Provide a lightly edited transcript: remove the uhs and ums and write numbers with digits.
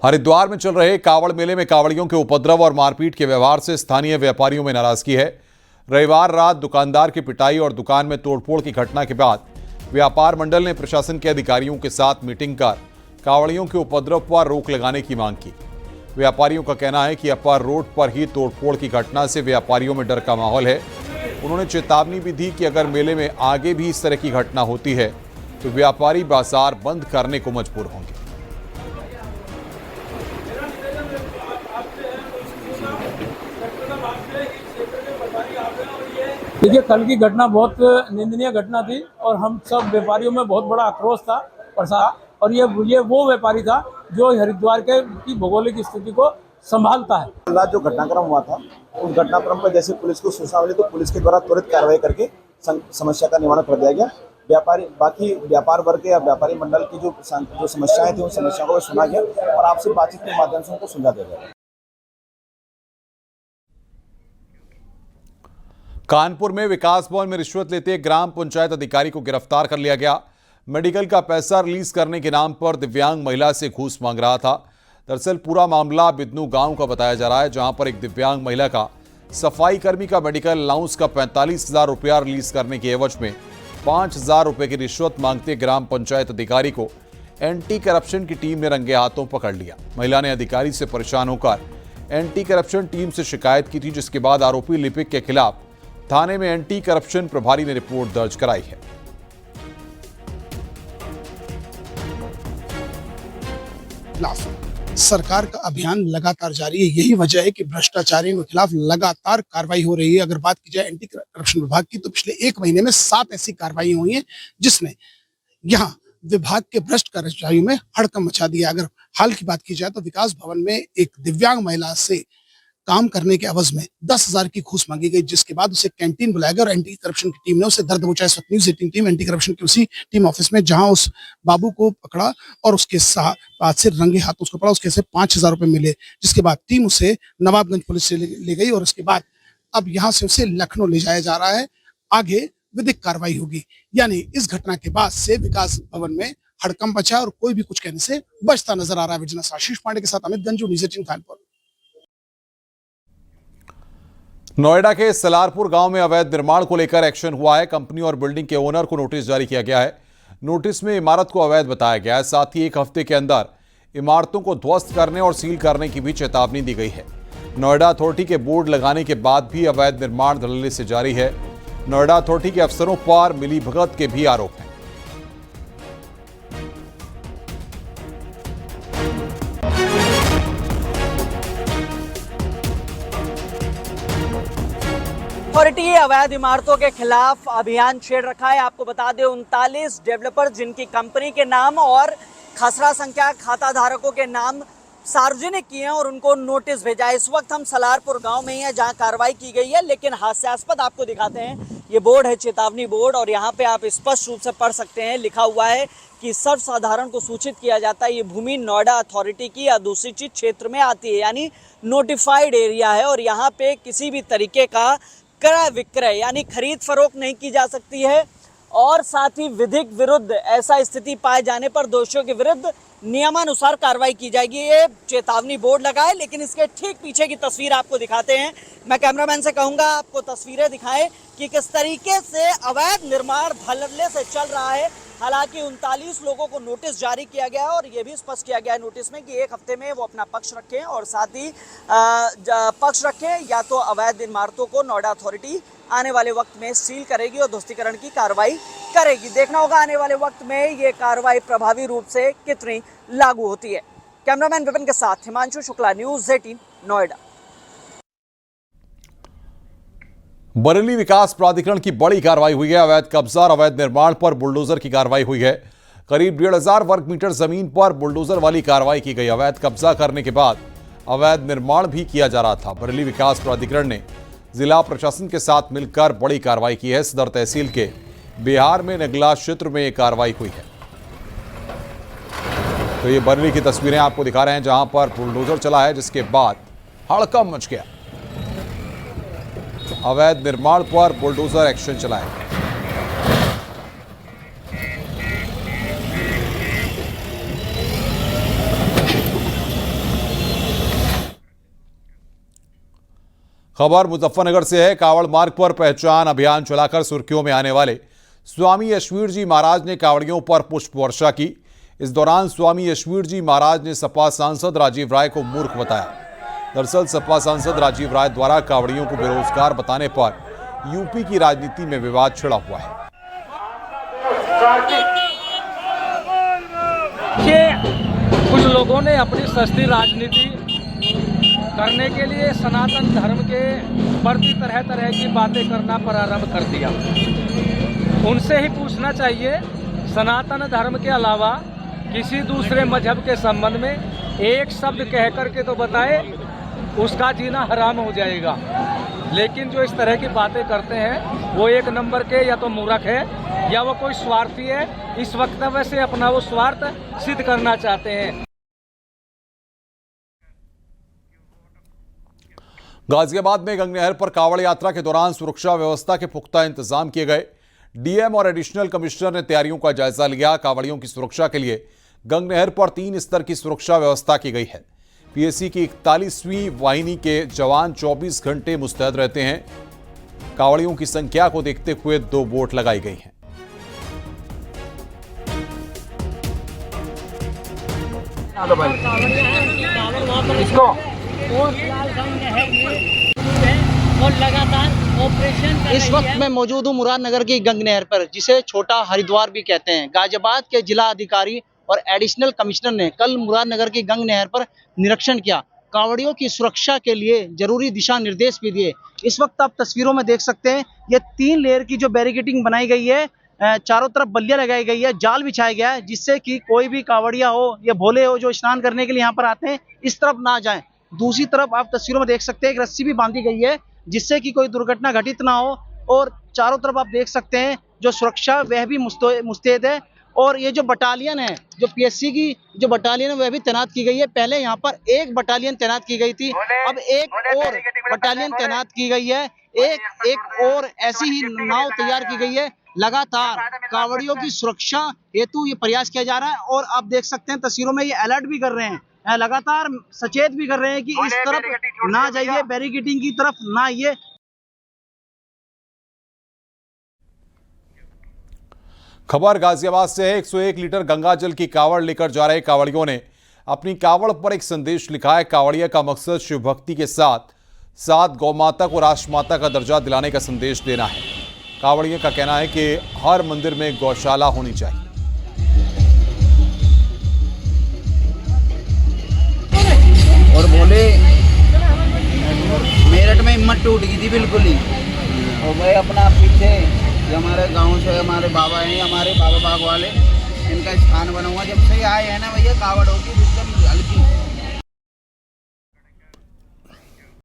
हरिद्वार में चल रहे कावड़ मेले में कावड़ियों के उपद्रव और मारपीट के व्यवहार से स्थानीय व्यापारियों में नाराजगी है। रविवार रात दुकानदार की पिटाई और दुकान में तोड़फोड़ की घटना के बाद व्यापार मंडल ने प्रशासन के अधिकारियों के साथ मीटिंग कर कावड़ियों के उपद्रव पर रोक लगाने की मांग की। व्यापारियों का कहना है कि अपर रोड पर ही तोड़फोड़ की घटना से व्यापारियों में डर का माहौल है। उन्होंने चेतावनी भी दी कि अगर मेले में आगे भी इस तरह की घटना होती है तो व्यापारी बाजार बंद करने को मजबूर होंगे। देखिए, कल की घटना बहुत निंदनीय घटना थी और हम सब व्यापारियों में बहुत बड़ा आक्रोश था और ये वो व्यापारी था जो हरिद्वार की भौगोलिक स्थिति को संभालता है। रात जो घटनाक्रम हुआ था उस घटनाक्रम पर जैसे पुलिस को सूचना मिली तो पुलिस के द्वारा त्वरित कार्रवाई करके समस्या का निवारण कर दिया गया। बाकी व्यापार वर्ग या व्यापारी मंडल की जो समस्याएं थी उन समस्याओं को सुना गया और आपसे बातचीत के माध्यम से उनको सुलझा दिया गया। कानपुर में विकास भवन में रिश्वत लेते ग्राम पंचायत अधिकारी को गिरफ्तार कर लिया गया। मेडिकल का पैसा रिलीज करने के नाम पर दिव्यांग महिला से घूस मांग रहा था। दरअसल पूरा मामला बिदनू गांव का बताया जा रहा है, जहां पर एक दिव्यांग महिला का सफाई कर्मी का मेडिकल अलाउंस का 45,000 रुपया रिलीज करने के एवज में 5,000 रुपए की रिश्वत मांगते ग्राम पंचायत अधिकारी को एंटी करप्शन की टीम ने रंगे हाथों पकड़ लिया। महिला ने अधिकारी से परेशान होकर एंटी करप्शन टीम से शिकायत की थी, जिसके बाद आरोपी लिपिक के खिलाफ थाने में एंटी करप्शन प्रभारी ने रिपोर्ट दर्ज कराई है। सरकार का अभियान लगातार जारी है। यही वजह है कि भ्रष्टाचारियों के खिलाफ लगातार कार्रवाई हो रही है। अगर बात की जाए एंटी करप्शन विभाग की तो पिछले 1 महीने में 7 ऐसी कार्रवाई हुई हैं जिसने यहां विभाग के भ्रष्ट कर्मचारियों में हड़कंप मचा दिया। अगर हाल की बात की जाए तो विकास भवन में एक दिव्यांग महिला से काम करने के एवज में 10,000 की घूस मांगी गई, जिसके बाद उसे कैंटीन बुलाया गया और एंटी करप्शन की टीम ने उसे दर्द पहुंचाया। इस वक्त न्यूज़ 18 टीम एंटी करप्शन की उसी टीम ऑफिस में जहां उस बाबू को पकड़ा और उसके बाद से रंगे हाथ उसको पड़ा। उसके से 5,000 रुपए मिले, जिसके बाद टीम उसे नवाबगंज पुलिस से ले गई और उसके बाद अब यहाँ से उसे लखनऊ ले जाया जा रहा है। आगे विधिक कार्रवाई होगी। यानी इस घटना के बाद से विकास भवन में हड़कंप मचा और कोई भी कुछ कहने से बचता नजर आ रहा है। विजय आशीष पांडे के साथ अमित गंजू, न्यूज़ 18 कानपुर। नोएडा के सलारपुर गांव में अवैध निर्माण को लेकर एक्शन हुआ है। कंपनी और बिल्डिंग के ओनर को नोटिस जारी किया गया है। नोटिस में इमारत को अवैध बताया गया है। साथ ही 1 हफ्ते के अंदर इमारतों को ध्वस्त करने और सील करने की भी चेतावनी दी गई है। नोएडा अथॉरिटी के बोर्ड लगाने के बाद भी अवैध निर्माण धड़ल्ले से जारी है। नोएडा अथॉरिटी के अफसरों पर मिलीभगत के भी आरोप हैं। अथॉरिटी अवैध इमारतों के खिलाफ अभियान छेड़ रखा है। आपको बता दें 39 डेवलपर जिनकी कंपनी के नाम और खसरा संख्या खाता धारकों के नाम सार्वजनिक किए हैं और उनको नोटिस भेजा है। इस वक्त हम सलारपुर गांव में ही हैं जहां कार्रवाई की गई है, लेकिन हास्यास्पद आपको दिखाते हैं। ये बोर्ड है चेतावनी बोर्ड और यहाँ पे आप स्पष्ट रूप से पढ़ सकते हैं, लिखा हुआ है कि सर्वसाधारण को सूचित किया जाता है। ये भूमि नोएडा अथॉरिटी की अधिसूचित क्षेत्र में आती है, यानी नोटिफाइड एरिया है और यहाँ पे किसी भी तरीके का क्रय विक्रय यानी खरीद फरोख्त नहीं की जा सकती है और साथ ही विधिक विरुद्ध ऐसा स्थिति पाए जाने पर दोषियों के विरुद्ध नियमानुसार कार्रवाई की जाएगी। ये चेतावनी बोर्ड लगा है, लेकिन इसके ठीक पीछे की तस्वीर आपको दिखाते हैं। मैं कैमरामैन से कहूंगा आपको तस्वीरें दिखाएं कि किस तरीके से अवैध निर्माण धड़ल्ले से चल रहा है। हालांकि 39 लोगों को नोटिस जारी किया गया है और ये भी स्पष्ट किया गया है नोटिस में कि 1 हफ्ते में वो अपना पक्ष रखें और साथ ही पक्ष रखें या तो अवैध इमारतों को नोएडा अथॉरिटी आने वाले वक्त में सील करेगी और ध्वस्तीकरण की कार्रवाई करेगी। देखना होगा आने वाले वक्त में ये कार्रवाई प्रभावी रूप से कितनी लागू होती है। कैमरामैन विपिन के साथ हिमांशु शुक्ला, न्यूज़ 18 नोएडा। बरेली विकास प्राधिकरण की बड़ी कार्रवाई हुई है। अवैध कब्जा और अवैध निर्माण पर बुलडोजर की कार्रवाई हुई है। करीब 1,500 वर्ग मीटर जमीन पर बुलडोजर वाली कार्रवाई की गई। अवैध कब्जा करने के बाद अवैध निर्माण भी किया जा रहा था। बरेली विकास प्राधिकरण ने जिला प्रशासन के साथ मिलकर बड़ी कार्रवाई की है। सदर तहसील के बिहार में नगला क्षेत्र में यह कार्रवाई हुई है। तो ये बरेली की तस्वीरें आपको दिखा रहे हैं जहां पर बुलडोजर चला है, जिसके बाद हड़कंप मच गया। अवैध निर्माण पर बुलडोजर एक्शन चलाया। खबर मुजफ्फरनगर से है। कावड़ मार्ग पर पहचान अभियान चलाकर सुर्खियों में आने वाले स्वामी यशवीर जी महाराज ने कावड़ियों पर पुष्प वर्षा की। इस दौरान स्वामी यशवीर जी महाराज ने सपा सांसद राजीव राय को मूर्ख बताया। दरअसल सपा सांसद राजीव राय द्वारा कावड़ियों को बेरोजगार बताने पर यूपी की राजनीति में विवाद छिड़ा हुआ है। कुछ लोगों ने अपनी सस्ती राजनीति करने के लिए सनातन धर्म के प्रति तरह तरह की बातें करना प्रारंभ कर दिया। उनसे ही पूछना चाहिए, सनातन धर्म के अलावा किसी दूसरे मजहब के संबंध में एक शब्द कह करके तो बताए, उसका जीना हराम हो जाएगा। लेकिन जो इस तरह की बातें करते हैं वो एक नंबर के या तो मूर्ख है या वो कोई स्वार्थी है। इस वक्तव्य से अपना वो स्वार्थ सिद्ध करना चाहते हैं। गाजियाबाद में गंग नहर पर कावड़ यात्रा के दौरान सुरक्षा व्यवस्था के पुख्ता इंतजाम किए गए। डीएम और एडिशनल कमिश्नर ने तैयारियों का जायजा लिया। कावड़ियों की सुरक्षा के लिए गंग नहर पर 3 स्तर की सुरक्षा व्यवस्था की गई है। पीएसी की 41वीं वाहिनी के जवान 24 घंटे मुस्तैद रहते हैं। कावड़ियों की संख्या को देखते हुए 2 बोट लगाई गई हैं। और लगातार ऑपरेशन इस वक्त मैं मौजूद हूँ मुरादनगर की गंग नहर पर, जिसे छोटा हरिद्वार भी कहते हैं। गाजियाबाद के जिला अधिकारी और एडिशनल कमिश्नर ने कल मुरादनगर की गंग नहर पर निरीक्षण किया। कांवड़ियों की सुरक्षा के लिए जरूरी दिशा निर्देश भी दिए। इस वक्त आप तस्वीरों में देख सकते हैं, ये 3 लेयर की जो बैरिकेडिंग बनाई गई है, चारों तरफ बल्लियां लगाई गई है, जाल बिछाया गया है, जिससे कि कोई भी कांवड़िया हो या भोले हो जो स्नान करने के लिए यहाँ पर आते हैं, इस तरफ ना जाएं। दूसरी तरफ आप तस्वीरों में देख सकते हैं, एक रस्सी भी बांधी गई है जिससे कि कोई दुर्घटना घटित ना हो। और चारों तरफ आप देख सकते हैं जो सुरक्षा वह भी मुस्तैद है। और ये जो बटालियन है, जो पीएससी की जो बटालियन है वह भी तैनात की गई है। पहले यहाँ पर एक बटालियन तैनात की गई थी, अब एक और बटालियन तैनात की गई है। एक और ऐसी ही नाव तैयार की गई है। लगातार कांवड़ियों की सुरक्षा हेतु ये प्रयास किया जा रहा है। और आप देख सकते हैं तस्वीरों में ये अलर्ट भी कर रहे हैं, लगातार सचेत भी कर रहे हैं कि इस तरफ ना जाइए, बैरिकेडिंग की तरफ ना आइए। खबर गाजियाबाद से है। 101 लीटर गंगा जल की कावड़ लेकर जा रहे कावड़ियों ने अपनी कावड़ पर एक संदेश लिखा है। कावड़िया का मकसद शिव भक्ति के साथ गौ माता को राष्ट्रमाता का दर्जा दिलाने का संदेश देना है। कावड़िया का कहना है कि हर मंदिर में गौशाला होनी चाहिए। और बोले मेरठ में हिम्मत टूट गई थी बिल्कुल ही। और भाई अपना पीछे जो हमारे गांव से हमारे बाबा हैं, हमारे बाबा बाग वाले, इनका स्थान बना हुआ। जब से आए हैं ना भैया, कावड़ होगी